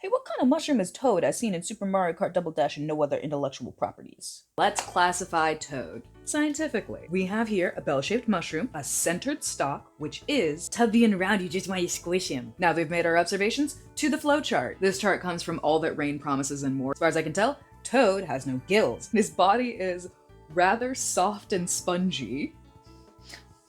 Hey, what kind of mushroom is Toad as seen in Super Mario Kart Double Dash and no other intellectual properties? Let's classify Toad scientifically. We have here a bell-shaped mushroom, a centered stalk, which is tubby and round, you just want to squish him. Now they've made our observations to the flowchart. This chart comes from All That Rain Promises and More. As far as I can tell, Toad has no gills. His body is rather soft and spongy.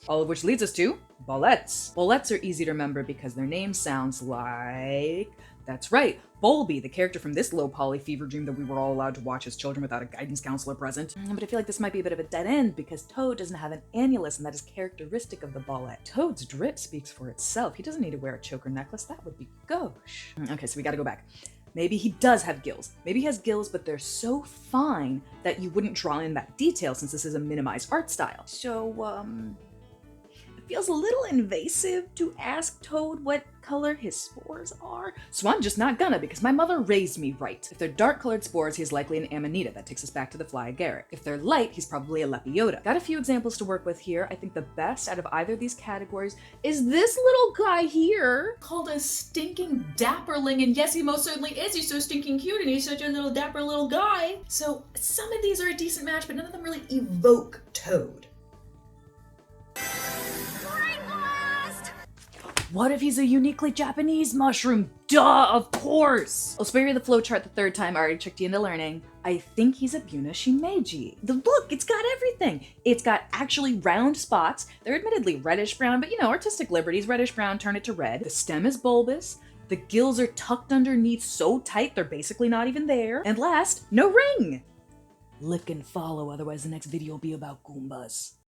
All of which leads us to bolettes. Bolettes are easy to remember because their name sounds like... That's right, Bolby, the character from this low-poly fever dream that we were all allowed to watch as children without a guidance counselor present. But I feel like this might be a bit of a dead end because Toad doesn't have an annulus, and that is characteristic of the bolette. Toad's drip speaks for itself. He doesn't need to wear a choker necklace. That would be gauche. Okay, so we gotta go back. Maybe he does have gills. Maybe he has gills, but they're so fine that you wouldn't draw in that detail since this is a minimized art style. So, it feels a little invasive to ask Toad what color his spores are. So I'm just not gonna, because my mother raised me right. If they're dark-colored spores, he's likely an Amanita. That takes us back to the fly agaric. If they're light, he's probably a Lepiota. Got a few examples to work with here. I think the best out of either of these categories is this little guy here, called a stinking dapperling. And yes, he most certainly is. He's so stinking cute, and he's such a little dapper little guy. So some of these are a decent match, but none of them really evoke Toad. What if he's a uniquely Japanese mushroom? Duh, of course! I'll spare you the flowchart the third time. I already tricked you into learning. I think he's a Buna Shimeji. Look, it's got everything. It's got actually round spots. They're admittedly reddish-brown, but artistic liberties, reddish-brown, turn it to red. The stem is bulbous. The gills are tucked underneath so tight they're basically not even there. And last, no ring! Lick and follow, otherwise the next video will be about Goombas.